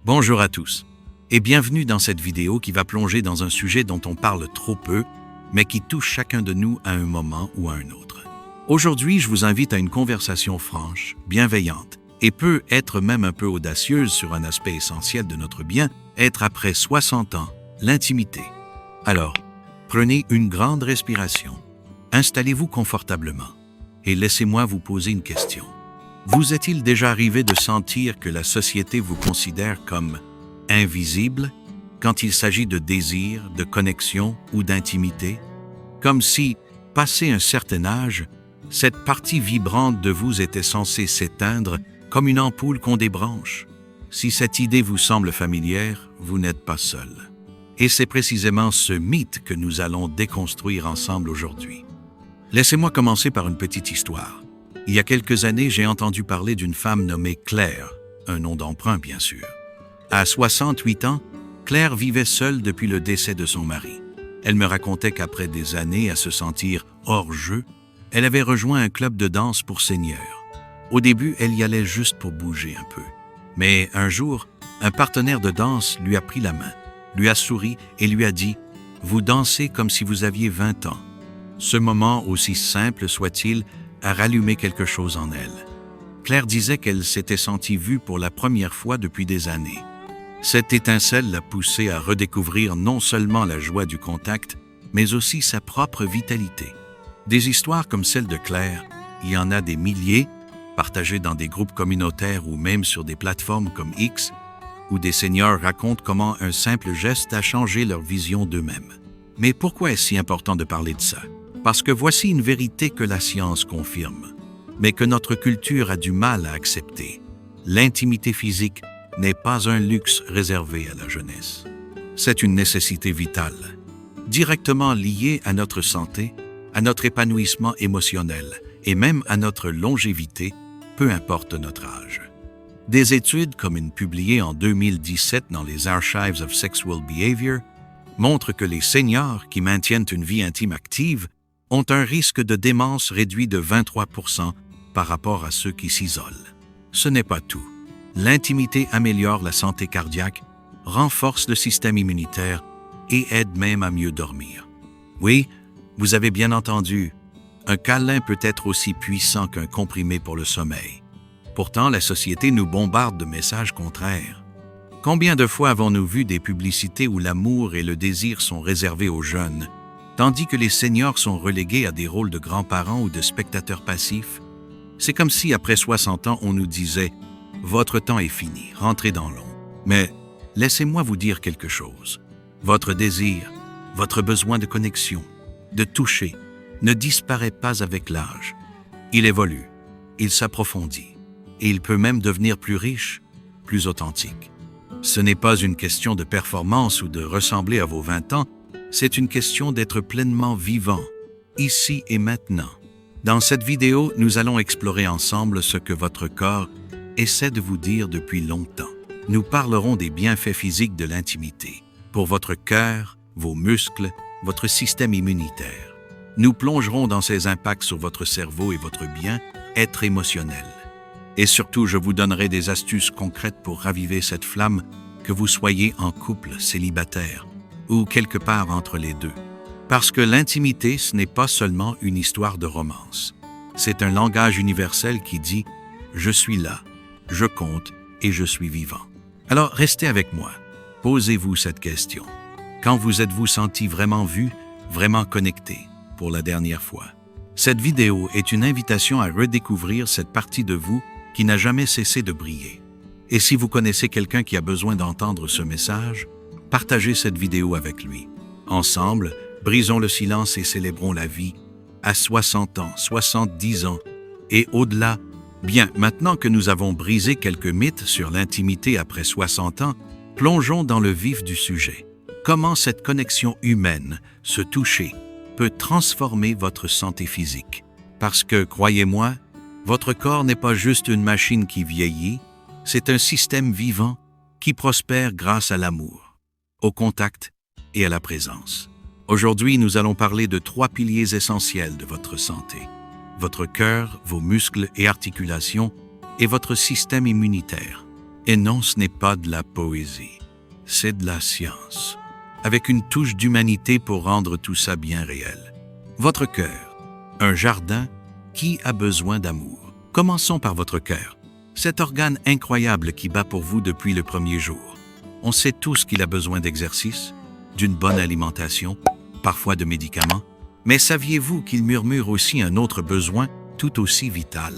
Bonjour à tous et bienvenue dans cette vidéo qui va plonger dans un sujet dont on parle trop peu, mais qui touche chacun de nous à un moment ou à un autre. Aujourd'hui, je vous invite à une conversation franche, bienveillante et peut être même un peu audacieuse sur un aspect essentiel de notre bien-être après 60 ans, l'intimité. Alors, prenez une grande respiration, installez-vous confortablement et laissez-moi vous poser une question. Vous est-il déjà arrivé de sentir que la société vous considère comme invisible quand il s'agit de désir, de connexion ou d'intimité? Comme si, passé un certain âge, cette partie vibrante de vous était censée s'éteindre comme une ampoule qu'on débranche. Si cette idée vous semble familière, vous n'êtes pas seul. Et c'est précisément ce mythe que nous allons déconstruire ensemble aujourd'hui. Laissez-moi commencer par une petite histoire. Il y a quelques années, j'ai entendu parler d'une femme nommée Claire, un nom d'emprunt bien sûr. À 68 ans, Claire vivait seule depuis le décès de son mari. Elle me racontait qu'après des années à se sentir hors jeu, elle avait rejoint un club de danse pour seniors. Au début, elle y allait juste pour bouger un peu. Mais un jour, un partenaire de danse lui a pris la main, lui a souri et lui a dit « Vous dansez comme si vous aviez 20 ans ». Ce moment, aussi simple soit-il, a rallumé quelque chose en elle. Claire disait qu'elle s'était sentie vue pour la première fois depuis des années. Cette étincelle l'a poussée à redécouvrir non seulement la joie du contact, mais aussi sa propre vitalité. Des histoires comme celle de Claire, il y en a des milliers, partagées dans des groupes communautaires ou même sur des plateformes comme X, où des seniors racontent comment un simple geste a changé leur vision d'eux-mêmes. Mais pourquoi est-ce si important de parler de ça? Parce que voici une vérité que la science confirme, mais que notre culture a du mal à accepter. L'intimité physique n'est pas un luxe réservé à la jeunesse. C'est une nécessité vitale, directement liée à notre santé, à notre épanouissement émotionnel et même à notre longévité, peu importe notre âge. Des études, comme une publiée en 2017 dans les Archives of Sexual Behavior, montrent que les seniors qui maintiennent une vie intime active ont un risque de démence réduit de 23% par rapport à ceux qui s'isolent. Ce n'est pas tout. L'intimité améliore la santé cardiaque, renforce le système immunitaire et aide même à mieux dormir. Oui, vous avez bien entendu, un câlin peut être aussi puissant qu'un comprimé pour le sommeil. Pourtant, la société nous bombarde de messages contraires. Combien de fois avons-nous vu des publicités où l'amour et le désir sont réservés aux jeunes, tandis que les seniors sont relégués à des rôles de grands-parents ou de spectateurs passifs? C'est comme si, après 60 ans, on nous disait « Votre temps est fini, rentrez dans l'ombre ». Mais laissez-moi vous dire quelque chose. Votre désir, votre besoin de connexion, de toucher, ne disparaît pas avec l'âge. Il évolue, il s'approfondit, et il peut même devenir plus riche, plus authentique. Ce n'est pas une question de performance ou de ressembler à vos 20 ans, c'est une question d'être pleinement vivant, ici et maintenant. Dans cette vidéo, nous allons explorer ensemble ce que votre corps essaie de vous dire depuis longtemps. Nous parlerons des bienfaits physiques de l'intimité, pour votre cœur, vos muscles, votre système immunitaire. Nous plongerons dans ses impacts sur votre cerveau et votre bien-être émotionnel. Et surtout, je vous donnerai des astuces concrètes pour raviver cette flamme, que vous soyez en couple, célibataire, ou quelque part entre les deux. Parce que l'intimité, ce n'est pas seulement une histoire de romance. C'est un langage universel qui dit « Je suis là, je compte et je suis vivant ». Alors, restez avec moi. Posez-vous cette question. Quand vous êtes-vous senti vraiment vu, vraiment connecté, pour la dernière fois? Cette vidéo est une invitation à redécouvrir cette partie de vous qui n'a jamais cessé de briller. Et si vous connaissez quelqu'un qui a besoin d'entendre ce message, partagez cette vidéo avec lui. Ensemble, brisons le silence et célébrons la vie à 60 ans, 70 ans et au-delà. Bien, maintenant que nous avons brisé quelques mythes sur l'intimité après 60 ans, plongeons dans le vif du sujet. Comment cette connexion humaine, ce toucher, peut transformer votre santé physique? Parce que, croyez-moi, votre corps n'est pas juste une machine qui vieillit, c'est un système vivant qui prospère grâce à l'amour, au contact et à la présence. Aujourd'hui, nous allons parler de 3 piliers essentiels de votre santé. Votre cœur, vos muscles et articulations et votre système immunitaire. Et non, ce n'est pas de la poésie, c'est de la science, avec une touche d'humanité pour rendre tout ça bien réel. Votre cœur, un jardin qui a besoin d'amour. Commençons par votre cœur, cet organe incroyable qui bat pour vous depuis le premier jour. On sait tous qu'il a besoin d'exercice, d'une bonne alimentation, parfois de médicaments, mais saviez-vous qu'il murmure aussi un autre besoin tout aussi vital?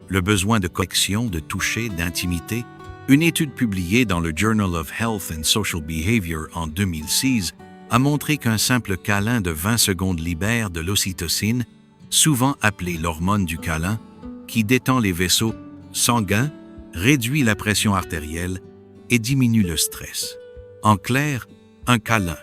Le besoin de connexion, de toucher, d'intimité. Une étude publiée dans le Journal of Health and Social Behavior en 2006 a montré qu'un simple câlin de 20 secondes libère de l'ocytocine, souvent appelée l'hormone du câlin, qui détend les vaisseaux sanguins, réduit la pression artérielle et diminue le stress. En clair, un câlin,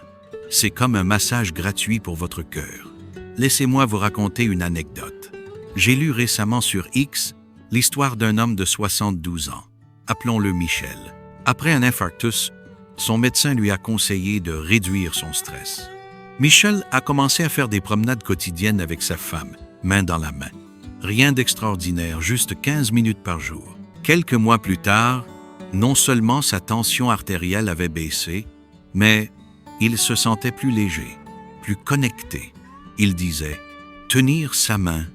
c'est comme un massage gratuit pour votre cœur. Laissez-moi vous raconter une anecdote. J'ai lu récemment sur X l'histoire d'un homme de 72 ans. Appelons-le Michel. Après un infarctus, son médecin lui a conseillé de réduire son stress. Michel a commencé à faire des promenades quotidiennes avec sa femme, main dans la main. Rien d'extraordinaire, juste 15 minutes par jour. Quelques mois plus tard, non seulement sa tension artérielle avait baissé, mais il se sentait plus léger, plus connecté. Il disait « Tenir sa main,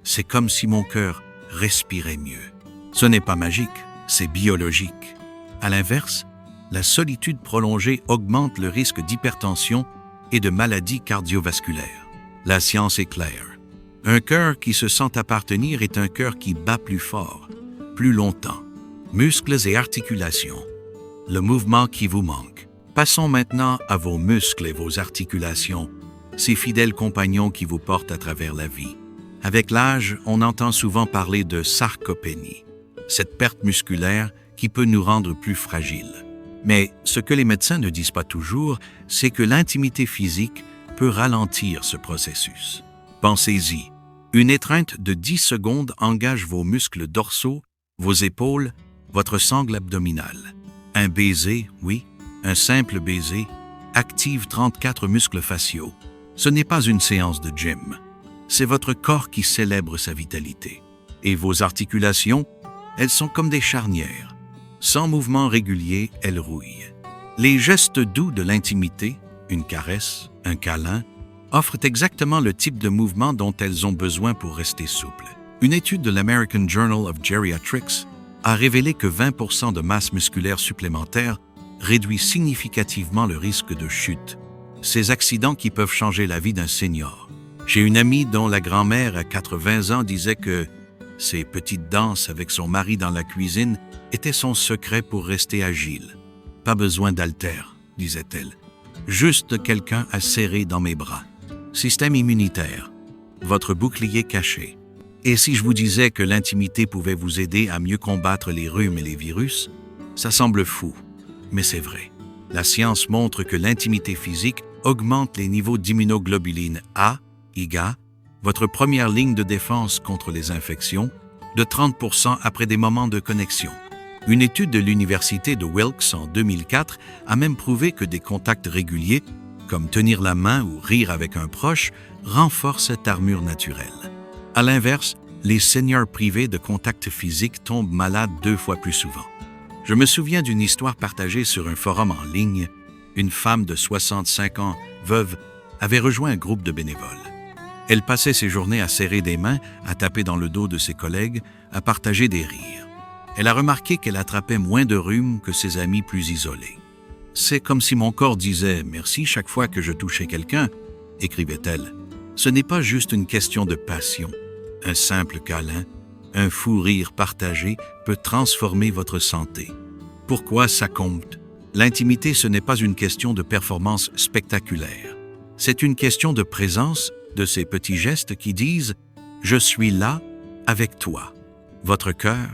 c'est comme si mon cœur respirait mieux. » Ce n'est pas magique, c'est biologique. À l'inverse, la solitude prolongée augmente le risque d'hypertension et de maladies cardiovasculaires. La science est claire. Un cœur qui se sent appartenir est un cœur qui bat plus fort, plus longtemps. Muscles et articulations. Le mouvement qui vous manque. Passons maintenant à vos muscles et vos articulations, ces fidèles compagnons qui vous portent à travers la vie. Avec l'âge, on entend souvent parler de sarcopénie, cette perte musculaire qui peut nous rendre plus fragiles. Mais ce que les médecins ne disent pas toujours, c'est que l'intimité physique peut ralentir ce processus. Pensez-y, une étreinte de 10 secondes engage vos muscles dorsaux, vos épaules, votre sangle abdominale. Un baiser, oui, un simple baiser, active 34 muscles faciaux. Ce n'est pas une séance de gym. C'est votre corps qui célèbre sa vitalité. Et vos articulations, elles sont comme des charnières. Sans mouvement régulier, elles rouillent. Les gestes doux de l'intimité, une caresse, un câlin, offrent exactement le type de mouvement dont elles ont besoin pour rester souples. Une étude de l'American Journal of Geriatrics a révélé que 20% de masse musculaire supplémentaire réduit significativement le risque de chute. Ces accidents qui peuvent changer la vie d'un senior. J'ai une amie dont la grand-mère à 80 ans disait que ses petites danses avec son mari dans la cuisine étaient son secret pour rester agile. Pas besoin d'haltères, disait-elle. Juste quelqu'un à serrer dans mes bras. Système immunitaire. Votre bouclier caché. Et si je vous disais que l'intimité pouvait vous aider à mieux combattre les rhumes et les virus, ça semble fou, mais c'est vrai. La science montre que l'intimité physique augmente les niveaux d'immunoglobuline A, IgA, votre première ligne de défense contre les infections, de 30% après des moments de connexion. Une étude de l'Université de Wilkes en 2004 a même prouvé que des contacts réguliers, comme tenir la main ou rire avec un proche, renforcent cette armure naturelle. À l'inverse, les seniors privés de contact physique tombent malades 2 fois plus souvent. Je me souviens d'une histoire partagée sur un forum en ligne. Une femme de 65 ans, veuve, avait rejoint un groupe de bénévoles. Elle passait ses journées à serrer des mains, à taper dans le dos de ses collègues, à partager des rires. Elle a remarqué qu'elle attrapait moins de rhume que ses amis plus isolés. « C'est comme si mon corps disait « merci chaque fois que je touchais quelqu'un », écrivait-elle. Ce n'est pas juste une question de passion. Un simple câlin, un fou rire partagé peut transformer votre santé. Pourquoi ça compte? L'intimité, ce n'est pas une question de performance spectaculaire. C'est une question de présence, de ces petits gestes qui disent « Je suis là avec toi ». Votre cœur,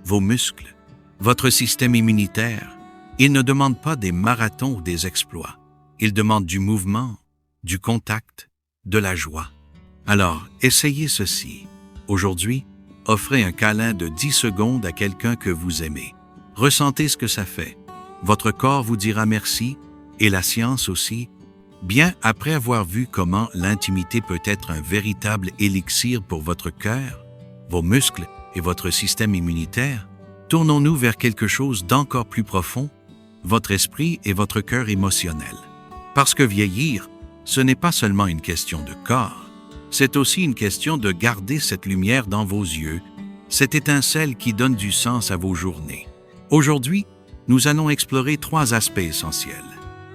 vos muscles, votre système immunitaire, ils ne demandent pas des marathons ou des exploits. Ils demandent du mouvement, du contact, de la joie. Alors, essayez ceci. Aujourd'hui, offrez un câlin de 10 secondes à quelqu'un que vous aimez. Ressentez ce que ça fait. Votre corps vous dira merci, et la science aussi. Bien après avoir vu comment l'intimité peut être un véritable élixir pour votre cœur, vos muscles et votre système immunitaire, Tournons-nous vers quelque chose d'encore plus profond, votre esprit et votre cœur émotionnel. Parce que vieillir, ce n'est pas seulement une question de corps, c'est aussi une question de garder cette lumière dans vos yeux, cette étincelle qui donne du sens à vos journées. Aujourd'hui, nous allons explorer 3 aspects essentiels: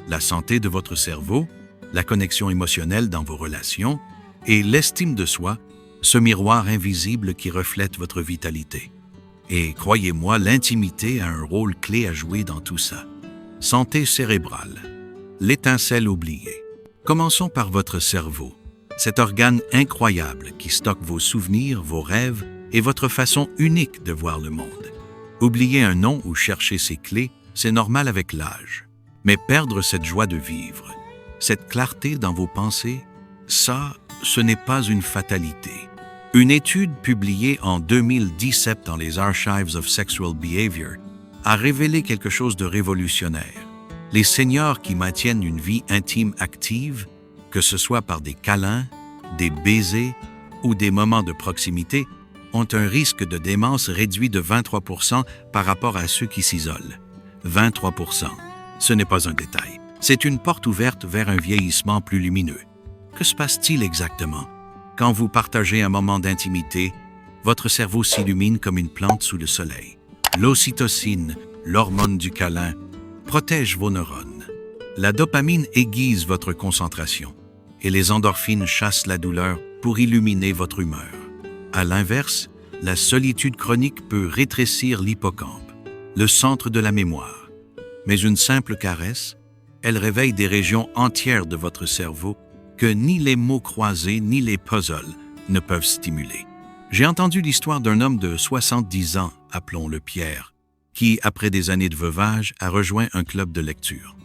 la santé de votre cerveau, la connexion émotionnelle dans vos relations et l'estime de soi, ce miroir invisible qui reflète votre vitalité. Et croyez-moi, l'intimité a un rôle clé à jouer dans tout ça. Santé cérébrale, l'étincelle oubliée. Commençons par votre cerveau, cet organe incroyable qui stocke vos souvenirs, vos rêves et votre façon unique de voir le monde. Oublier un nom ou chercher ses clés, c'est normal avec l'âge. Mais perdre cette joie de vivre, cette clarté dans vos pensées, ça, ce n'est pas une fatalité. Une étude publiée en 2017 dans les Archives of Sexual Behavior a révélé quelque chose de révolutionnaire. Les seniors qui maintiennent une vie intime active, que ce soit par des câlins, des baisers ou des moments de proximité, ont un risque de démence réduit de 23% par rapport à ceux qui s'isolent. 23%. Ce n'est pas un détail. C'est une porte ouverte vers un vieillissement plus lumineux. Que se passe-t-il exactement? Quand vous partagez un moment d'intimité, votre cerveau s'illumine comme une plante sous le soleil. L'ocytocine, l'hormone du câlin, protège vos neurones. La dopamine aiguise votre concentration et les endorphines chassent la douleur pour illuminer votre humeur. À l'inverse, la solitude chronique peut rétrécir l'hippocampe, le centre de la mémoire. Mais une simple caresse, elle réveille des régions entières de votre cerveau que ni les mots croisés ni les puzzles ne peuvent stimuler. J'ai entendu l'histoire d'un homme de 70 ans, appelons-le Pierre, qui, après des années de veuvage, a rejoint un club de lecture.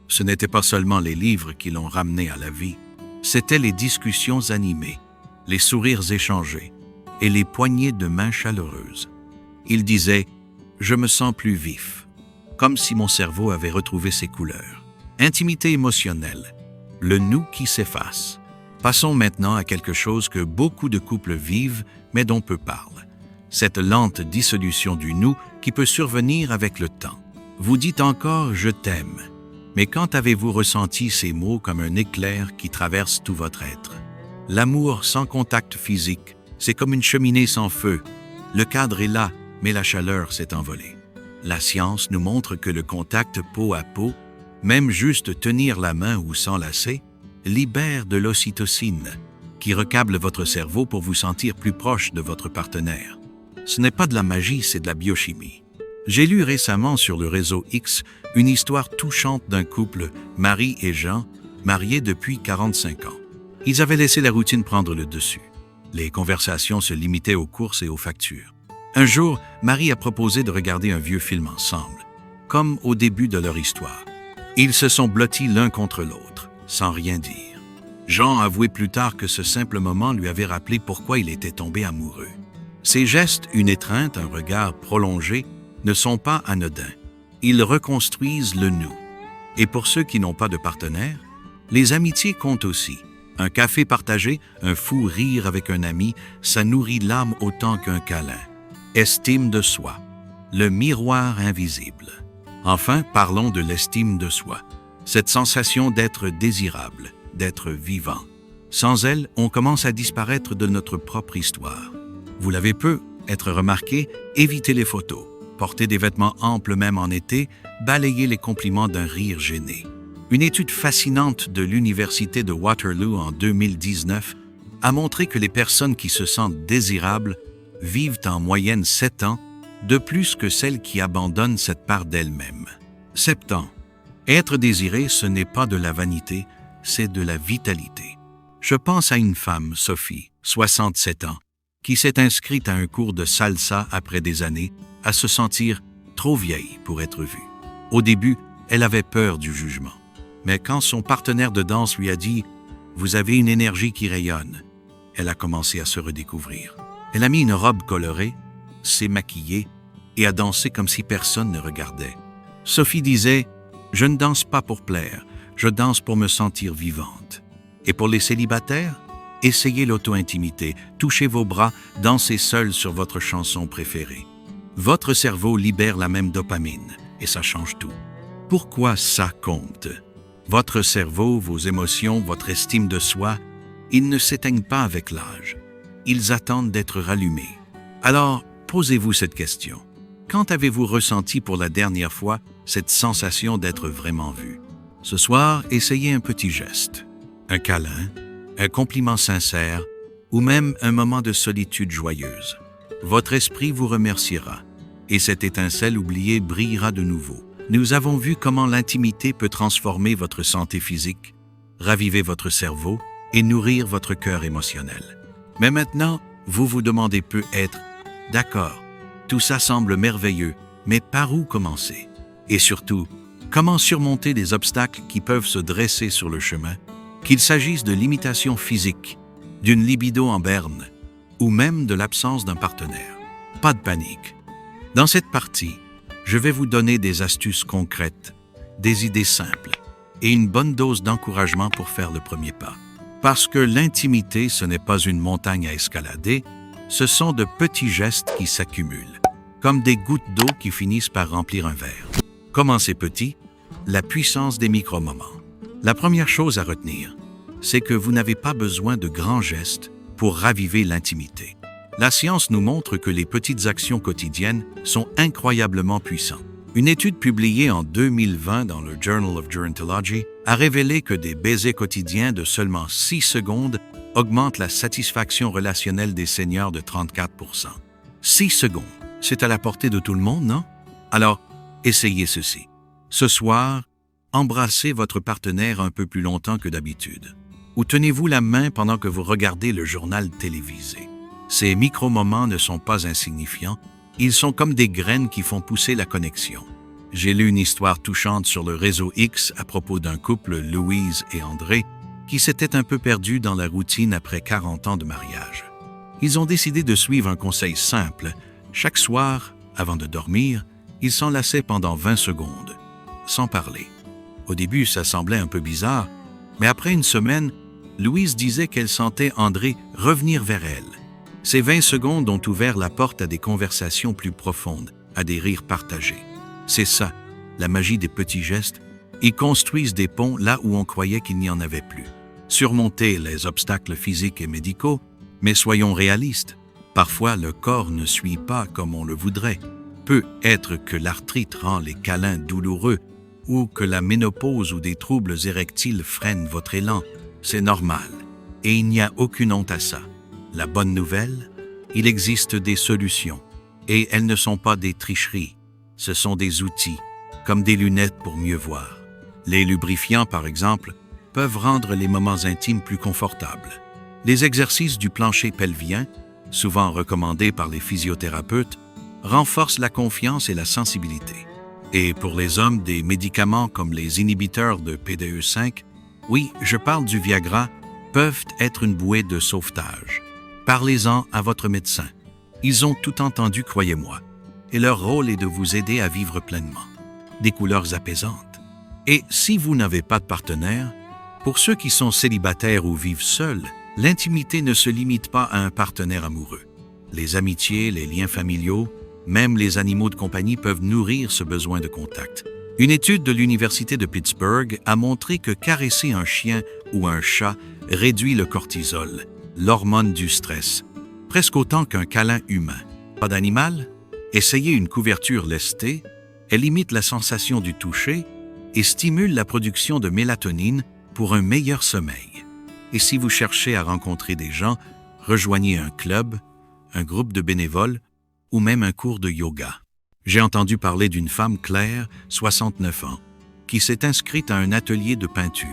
Ce n'étaient pas seulement les livres qui l'ont ramené à la vie, c'étaient les discussions animées, les sourires échangés et les poignées de main chaleureuses. Il disait « Je me sens plus vif », comme si mon cerveau avait retrouvé ses couleurs. Intimité émotionnelle, le nous qui s'efface. Passons maintenant à quelque chose que beaucoup de couples vivent, mais dont peu parlent. Cette lente dissolution du nous qui peut survenir avec le temps. Vous dites encore « je t'aime », mais quand avez-vous ressenti ces mots comme un éclair qui traverse tout votre être? L'amour sans contact physique, c'est comme une cheminée sans feu. Le cadre est là, mais la chaleur s'est envolée. La science nous montre que le contact peau à peau, même juste tenir la main ou s'enlacer, libère de l'ocytocine, qui recable votre cerveau pour vous sentir plus proche de votre partenaire. Ce n'est pas de la magie, c'est de la biochimie. J'ai lu récemment sur le réseau X une histoire touchante d'un couple, Marie et Jean, mariés depuis 45 ans. Ils avaient laissé la routine prendre le dessus. Les conversations se limitaient aux courses et aux factures. Un jour, Marie a proposé de regarder un vieux film ensemble, comme au début de leur histoire. Ils se sont blottis l'un contre l'autre, sans rien dire. Jean avouait plus tard que ce simple moment lui avait rappelé pourquoi il était tombé amoureux. Ces gestes, une étreinte, un regard prolongé, ne sont pas anodins. Ils reconstruisent le nous. Et pour ceux qui n'ont pas de partenaire, les amitiés comptent aussi. Un café partagé, un fou rire avec un ami, ça nourrit l'âme autant qu'un câlin. Estime de soi, le miroir invisible. Enfin, parlons de l'estime de soi. Cette sensation d'être désirable, d'être vivant. Sans elle, on commence à disparaître de notre propre histoire. Vous l'avez peu, être remarqué, éviter les photos, porter des vêtements amples même en été, balayer les compliments d'un rire gêné. Une étude fascinante de l'Université de Waterloo en 2019 a montré que les personnes qui se sentent désirables vivent en moyenne 7 ans de plus que celles qui abandonnent cette part d'elles-mêmes. 7 ans. Être désiré, ce n'est pas de la vanité, c'est de la vitalité. Je pense à une femme, Sophie, 67 ans, qui s'est inscrite à un cours de salsa après des années, à se sentir trop vieille pour être vue. Au début, elle avait peur du jugement. Mais quand son partenaire de danse lui a dit « Vous avez une énergie qui rayonne », elle a commencé à se redécouvrir. Elle a mis une robe colorée, s'est maquillée et a dansé comme si personne ne regardait. Sophie disait « Je ne danse pas pour plaire, je danse pour me sentir vivante. » Et pour les célibataires, essayez l'auto-intimité, touchez vos bras, dansez seul sur votre chanson préférée. Votre cerveau libère la même dopamine et ça change tout. Pourquoi ça compte? Votre cerveau, vos émotions, votre estime de soi, ils ne s'éteignent pas avec l'âge. Ils attendent d'être rallumés. Alors, posez-vous cette question. Quand avez-vous ressenti pour la dernière fois cette sensation d'être vraiment vu? Ce soir, essayez un petit geste. Un câlin, un compliment sincère ou même un moment de solitude joyeuse. Votre esprit vous remerciera et cette étincelle oubliée brillera de nouveau. Nous avons vu comment l'intimité peut transformer votre santé physique, raviver votre cerveau et nourrir votre cœur émotionnel. Mais maintenant, vous vous demandez peut-être, d'accord, tout ça semble merveilleux, mais par où commencer? Et surtout, comment surmonter les obstacles qui peuvent se dresser sur le chemin, qu'il s'agisse de limitations physiques, d'une libido en berne, ou même de l'absence d'un partenaire? Pas de panique. Dans cette partie, je vais vous donner des astuces concrètes, des idées simples et une bonne dose d'encouragement pour faire le premier pas. Parce que l'intimité, ce n'est pas une montagne à escalader, ce sont de petits gestes qui s'accumulent, comme des gouttes d'eau qui finissent par remplir un verre. Commencez petit, la puissance des micro-moments. La première chose à retenir, c'est que vous n'avez pas besoin de grands gestes pour raviver l'intimité. La science nous montre que les petites actions quotidiennes sont incroyablement puissantes. Une étude publiée en 2020 dans le Journal of Gerontology a révélé que des baisers quotidiens de seulement 6 secondes augmentent la satisfaction relationnelle des seniors de 34%. 6 secondes, c'est à la portée de tout le monde, non? Alors, essayez ceci. Ce soir, embrassez votre partenaire un peu plus longtemps que d'habitude. Ou tenez-vous la main pendant que vous regardez le journal télévisé. Ces micro-moments ne sont pas insignifiants, ils sont comme des graines qui font pousser la connexion. J'ai lu une histoire touchante sur le réseau X à propos d'un couple, Louise et André, qui s'étaient un peu perdus dans la routine après 40 ans de mariage. Ils ont décidé de suivre un conseil simple. Chaque soir, avant de dormir, ils s'enlaçaient pendant 20 secondes, sans parler. Au début, ça semblait un peu bizarre, mais après une semaine, Louise disait qu'elle sentait André revenir vers elle. Ces 20 secondes ont ouvert la porte à des conversations plus profondes, à des rires partagés. C'est ça, la magie des petits gestes. Ils construisent des ponts là où on croyait qu'il n'y en avait plus. Surmonter les obstacles physiques et médicaux, mais soyons réalistes. Parfois, le corps ne suit pas comme on le voudrait. Peut être que l'arthrite rend les câlins douloureux ou que la ménopause ou des troubles érectiles freinent votre élan. C'est normal et il n'y a aucune honte à ça. La bonne nouvelle, il existe des solutions et elles ne sont pas des tricheries. Ce sont des outils, comme des lunettes pour mieux voir. Les lubrifiants, par exemple, peuvent rendre les moments intimes plus confortables. Les exercices du plancher pelvien, souvent recommandés par les physiothérapeutes, renforcent la confiance et la sensibilité. Et pour les hommes, des médicaments comme les inhibiteurs de PDE5, oui, je parle du Viagra, peuvent être une bouée de sauvetage. Parlez-en à votre médecin. Ils ont tout entendu, croyez-moi, et leur rôle est de vous aider à vivre pleinement. Des couleurs apaisantes. Et si vous n'avez pas de partenaire, pour ceux qui sont célibataires ou vivent seuls, l'intimité ne se limite pas à un partenaire amoureux. Les amitiés, les liens familiaux, même les animaux de compagnie peuvent nourrir ce besoin de contact. Une étude de l'Université de Pittsburgh a montré que caresser un chien ou un chat réduit le cortisol, l'hormone du stress, presque autant qu'un câlin humain. Pas d'animal? Essayez une couverture lestée, elle imite la sensation du toucher et stimule la production de mélatonine pour un meilleur sommeil. Et si vous cherchez à rencontrer des gens, rejoignez un club, un groupe de bénévoles ou même un cours de yoga. J'ai entendu parler d'une femme Claire, 69 ans, qui s'est inscrite à un atelier de peinture.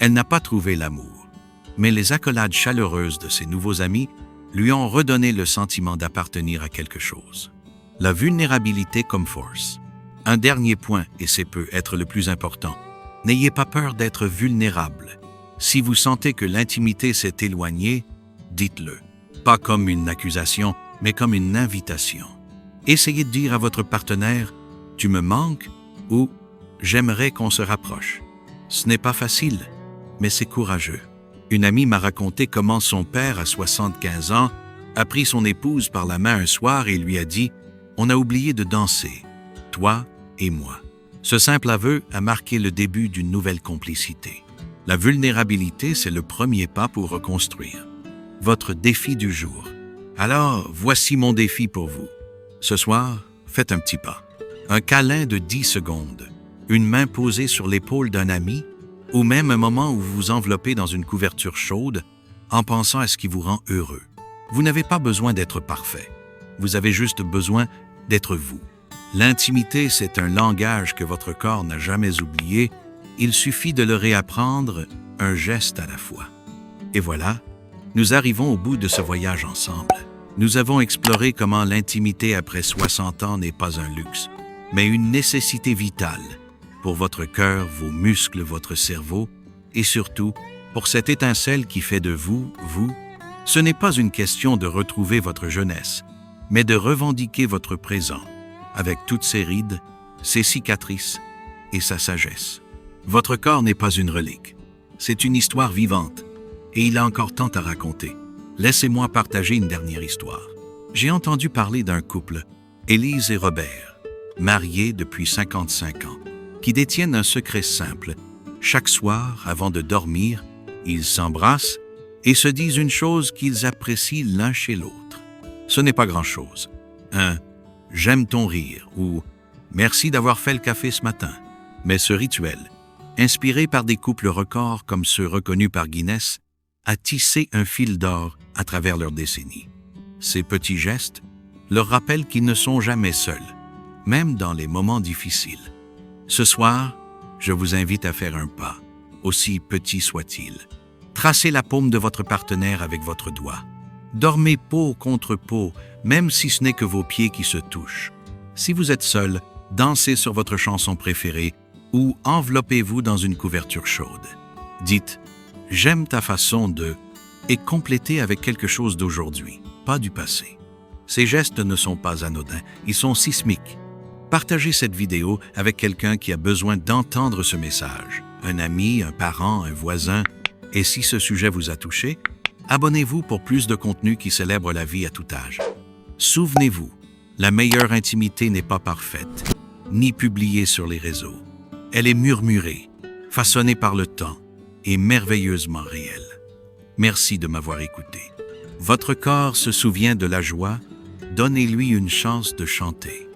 Elle n'a pas trouvé l'amour, mais les accolades chaleureuses de ses nouveaux amis lui ont redonné le sentiment d'appartenir à quelque chose. La vulnérabilité comme force. Un dernier point, et c'est peut être le plus important, n'ayez pas peur d'être vulnérable. Si vous sentez que l'intimité s'est éloignée, dites-le. Pas comme une accusation, mais comme une invitation. Essayez de dire à votre partenaire « Tu me manques » ou « J'aimerais qu'on se rapproche ». Ce n'est pas facile, mais c'est courageux. Une amie m'a raconté comment son père, à 75 ans, a pris son épouse par la main un soir et lui a dit « On a oublié de danser, toi et moi. Ce simple aveu a marqué le début d'une nouvelle complicité. La vulnérabilité, c'est le premier pas pour reconstruire. Votre défi du jour. Alors, voici mon défi pour vous. Ce soir, faites un petit pas. Un câlin de 10 secondes, une main posée sur l'épaule d'un ami, ou même un moment où vous vous enveloppez dans une couverture chaude en pensant à ce qui vous rend heureux. Vous n'avez pas besoin d'être parfait. Vous avez juste besoin d'être vous. L'intimité, c'est un langage que votre corps n'a jamais oublié. Il suffit de le réapprendre, un geste à la fois. Et voilà, nous arrivons au bout de ce voyage ensemble. Nous avons exploré comment l'intimité après 60 ans n'est pas un luxe, mais une nécessité vitale pour votre cœur, vos muscles, votre cerveau et surtout pour cette étincelle qui fait de vous, vous. Ce n'est pas une question de retrouver votre jeunesse, mais de revendiquer votre présent avec toutes ses rides, ses cicatrices et sa sagesse. Votre corps n'est pas une relique, c'est une histoire vivante et il a encore tant à raconter. Laissez-moi partager une dernière histoire. J'ai entendu parler d'un couple, Élise et Robert, mariés depuis 55 ans, qui détiennent un secret simple. Chaque soir, avant de dormir, ils s'embrassent et se disent une chose qu'ils apprécient l'un chez l'autre. Ce n'est pas grand-chose. Un « j'aime ton rire » ou « merci d'avoir fait le café ce matin ». Mais ce rituel, inspiré par des couples records comme ceux reconnus par Guinness, a tissé un fil d'or à travers leurs décennies. Ces petits gestes leur rappellent qu'ils ne sont jamais seuls, même dans les moments difficiles. Ce soir, je vous invite à faire un pas, aussi petit soit-il. Tracez la paume de votre partenaire avec votre doigt. Dormez peau contre peau, même si ce n'est que vos pieds qui se touchent. Si vous êtes seul, dansez sur votre chanson préférée ou enveloppez-vous dans une couverture chaude. Dites « j'aime ta façon de » et complétez avec quelque chose d'aujourd'hui, pas du passé. Ces gestes ne sont pas anodins, ils sont sismiques. Partagez cette vidéo avec quelqu'un qui a besoin d'entendre ce message, un ami, un parent, un voisin. Et si ce sujet vous a touché, abonnez-vous pour plus de contenu qui célèbre la vie à tout âge. Souvenez-vous, la meilleure intimité n'est pas parfaite, ni publiée sur les réseaux. Elle est murmurée, façonnée par le temps et merveilleusement réelle. Merci de m'avoir écouté. Votre corps se souvient de la joie, donnez-lui une chance de chanter.